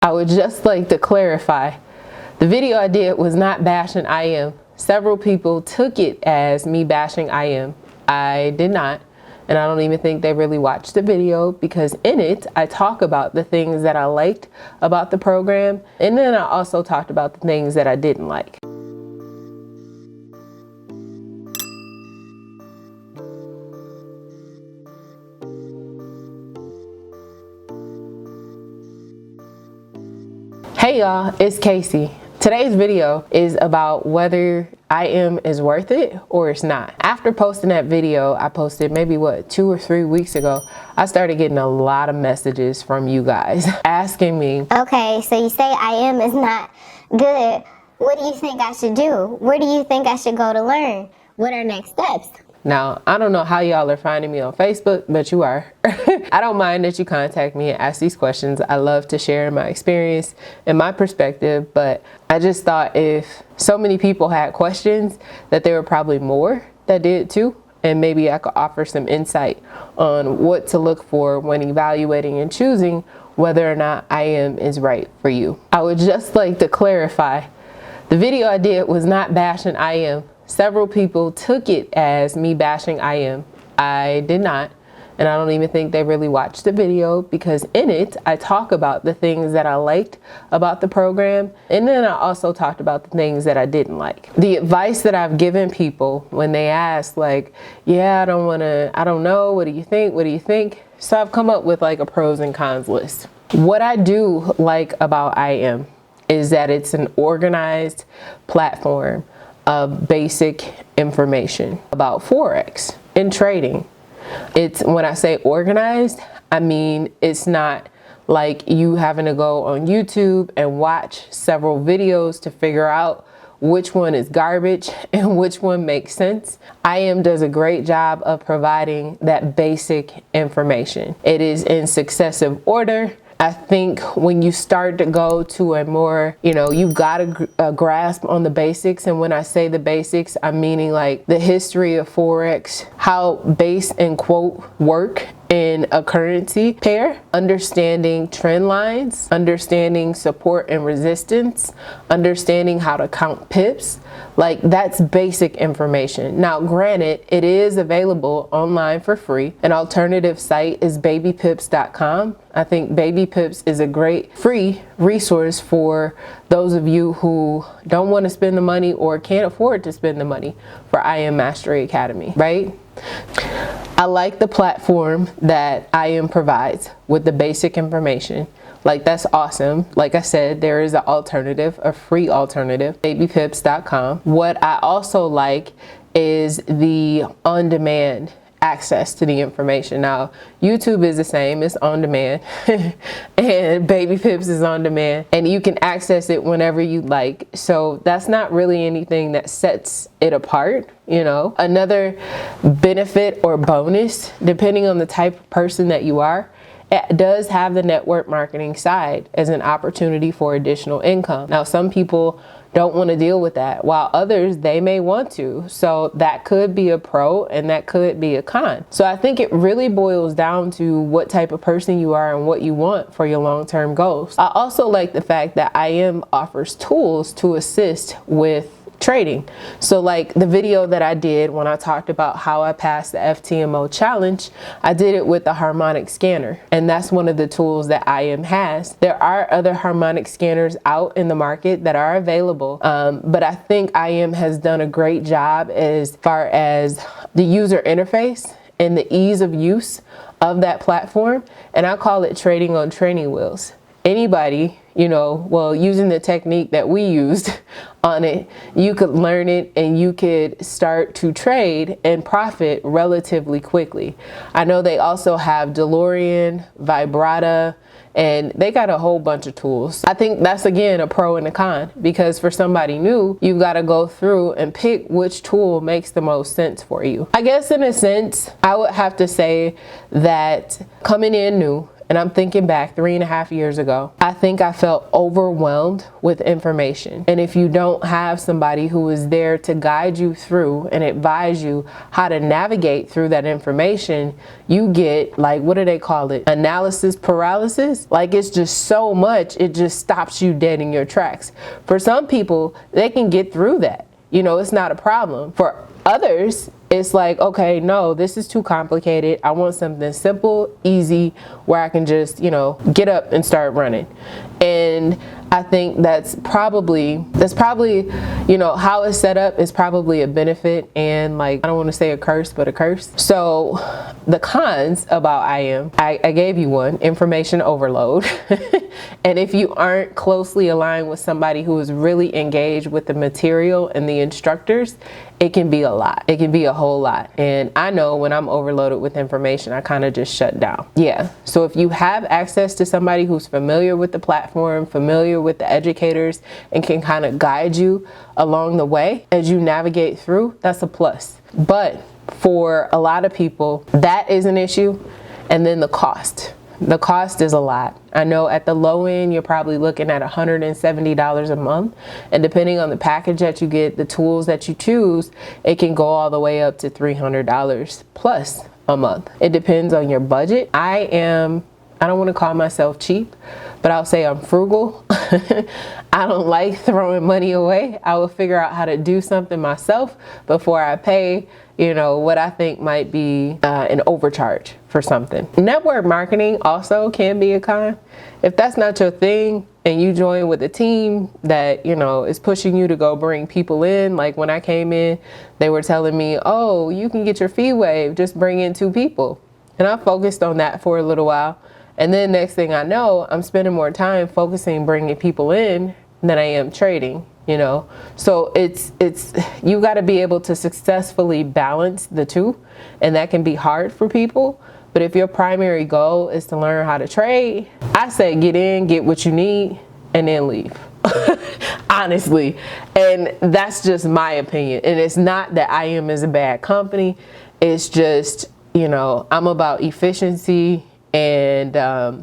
I would just like to clarify, the video I did was not bashing IM. Several people took it as me bashing IM. I did not, and I don't even think they really watched the video, because in it I talk about the things that I liked about the program, and then I also talked about the things that I didn't like. Hey y'all, it's Casey. Today's video is about whether IM is worth it or it's not. After posting that video, I posted maybe 2 or 3 weeks ago, I started getting a lot of messages from you guys asking me, okay, so you say IM is not good. What do you think I should do? Where do you think I should go to learn? What are next steps? Now, I don't know how y'all are finding me on Facebook, but you are. I don't mind that you contact me and ask these questions. I love to share my experience and my perspective, but I just thought if so many people had questions, that there were probably more that did too. And maybe I could offer some insight on what to look for when evaluating and choosing whether or not IM is right for you. I would just like to clarify, the video I did was not bashing IM. Several people took it as me bashing IM. I did not, and I don't even think they really watched the video, because in it I talk about the things that I liked about the program, and then I also talked about the things that I didn't like. The advice that I've given people when they ask, like, yeah, I don't know, what do you think, what do you think? So I've come up with like a pros and cons list. What I do like about IM is that it's an organized platform of basic information about Forex and trading. It's, when I say organized, I mean it's not like you having to go on YouTube and watch several videos to figure out which one is garbage and which one makes sense. IM does a great job of providing that basic information. It is in successive order. I think when you start to go to a more, you've got a grasp on the basics. And when I say the basics, I'm meaning like the history of Forex, how base and quote work in a currency pair, understanding trend lines, understanding support and resistance, understanding how to count pips. Like, that's basic information. Now, granted, it is available online for free. An alternative site is babypips.com. I think Baby Pips is a great free resource for those of you who don't want to spend the money or can't afford to spend the money for IM Mastery Academy, right? I like the platform that IM provides with the basic information. Like, that's awesome. Like I said, there is an alternative, a free alternative, babypips.com. What I also like is the on-demand access to the information. Now, YouTube is the same, it's on demand, and Baby Pips is on demand, and you can access it whenever you like. So that's not really anything that sets it apart, Another benefit or bonus, depending on the type of person that you are, it does have the network marketing side as an opportunity for additional income. Now, some people don't want to deal with that, while others, they may want to. So that could be a pro and that could be a con. So I think it really boils down to what type of person you are and what you want for your long-term goals. I also like the fact that IM offers tools to assist with trading. So like the video that I did when I talked about how I passed the FTMO challenge, I did it with the harmonic scanner, and that's one of the tools that IM has. There are other harmonic scanners out in the market that are available, but I think IM has done a great job as far as the user interface and the ease of use of that platform, and I call it trading on training wheels. Anybody, using the technique that we used on it, you could learn it and you could start to trade and profit relatively quickly. I know they also have DeLorean, Vibrata, and they got a whole bunch of tools. I think that's, again, a pro and a con, because for somebody new, you've got to go through and pick which tool makes the most sense for you. I guess in a sense, I would have to say that coming in new and I'm thinking back 3.5 years ago, I think I felt overwhelmed with information. And if you don't have somebody who is there to guide you through and advise you how to navigate through that information, you get, like, what do they call it? Analysis paralysis. Like, it's just so much, it just stops you dead in your tracks. For some people, they can get through that. You know, it's not a problem. For others, it's like, okay, no, this is too complicated. I want something simple, easy, where I can just, you know, get up and start running. And I think that's probably, you know, how it's set up is probably a benefit and, like, I don't want to say a curse, but a curse. So the cons about IM, I gave you one: information overload. And if you aren't closely aligned with somebody who is really engaged with the material and the instructors, it can be a lot. It can be a whole lot. And I know when I'm overloaded with information, I kind of just shut down. Yeah. So if you have access to somebody who's familiar with the platform, familiar with the educators, and can kind of guide you along the way as you navigate through, that's a plus. But for a lot of people, that is an issue. And then the cost. The cost is a lot. I know at the low end, you're probably looking at $170 a month. And depending on the package that you get, the tools that you choose, it can go all the way up to $300 plus a month. It depends on your budget. I don't want to call myself cheap, but I'll say I'm frugal. I don't like throwing money away. I will figure out how to do something myself before I pay, you know, what I think might be an overcharge for something. Network marketing also can be a con. If that's not your thing and you join with a team that, you know, is pushing you to go bring people in, like when I came in, they were telling me, oh, you can get your fee waived, just bring in 2 people. And I focused on that for a little while. And then next thing I know, I'm spending more time focusing, bringing people in than I am trading, you know? So it's you got to be able to successfully balance the two. And that can be hard for people. But if your primary goal is to learn how to trade, I say get in, get what you need, and then leave. Honestly. And that's just my opinion. And it's not that IM is a bad company. It's just, you know, I'm about efficiency and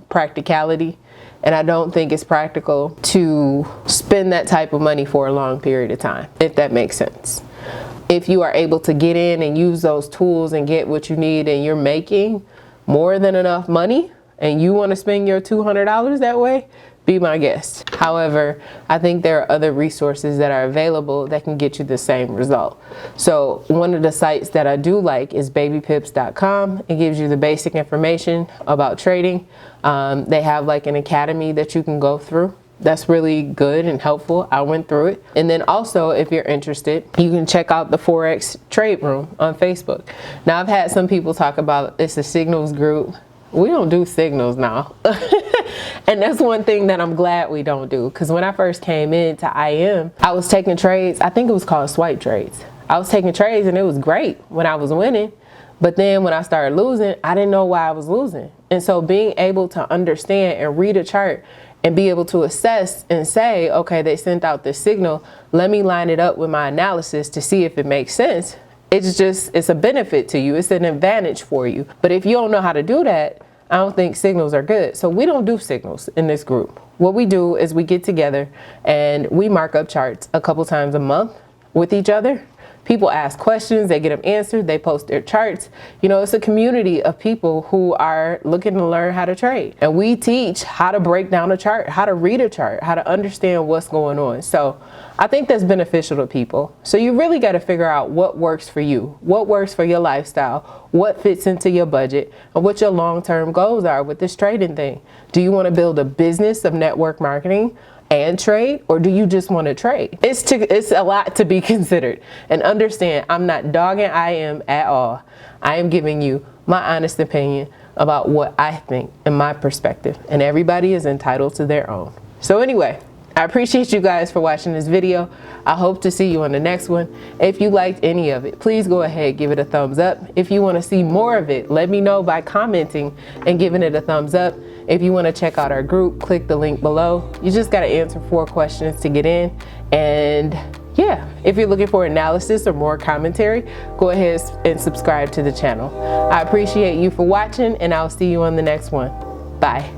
practicality, and I don't think it's practical to spend that type of money for a long period of time, if that makes sense. If you are able to get in and use those tools and get what you need, and you're making more than enough money and you want to spend your $200 that way, be my guest. However, I think there are other resources that are available that can get you the same result. So one of the sites that I do like is babypips.com. It gives you the basic information about trading. They have like an academy that you can go through. That's really good and helpful. I went through it. And then also, if you're interested, you can check out the Forex Trade Room on Facebook. Now, I've had some people talk about it's a signals group. We don't do signals now. And that's one thing that I'm glad we don't do. Because when I first came into IM, I was taking trades. I think it was called swipe trades. I was taking trades and it was great when I was winning. But then when I started losing, I didn't know why I was losing. And so being able to understand and read a chart and be able to assess and say, okay, they sent out this signal. Let me line it up with my analysis to see if it makes sense. It's a benefit to you. It's an advantage for you. But if you don't know how to do that, I don't think signals are good. So we don't do signals in this group. What we do is we get together and we mark up charts a couple times a month with each other. People ask questions, they get them answered, they post their charts. You know, it's a community of people who are looking to learn how to trade. And we teach how to break down a chart, how to read a chart, how to understand what's going on. So I think that's beneficial to people. So you really got to figure out what works for you, what works for your lifestyle, what fits into your budget, and what your long-term goals are with this trading thing. Do you want to build a business of network marketing and trade, or do you just want to trade? It's a lot to be considered. And understand, I'm not dogging IM at all. I am giving you my honest opinion about what I think and my perspective, and everybody is entitled to their own. So anyway, I appreciate you guys for watching this video. I hope to see you on the next one. If you liked any of it, please go ahead, give it a thumbs up. If you want to see more of it, let me know by commenting and giving it a thumbs up. If you want to check out our group, click the link below. You just got to answer 4 questions to get in. And yeah, if you're looking for analysis or more commentary, go ahead and subscribe to the channel. I appreciate you for watching, and I'll see you on the next one. Bye.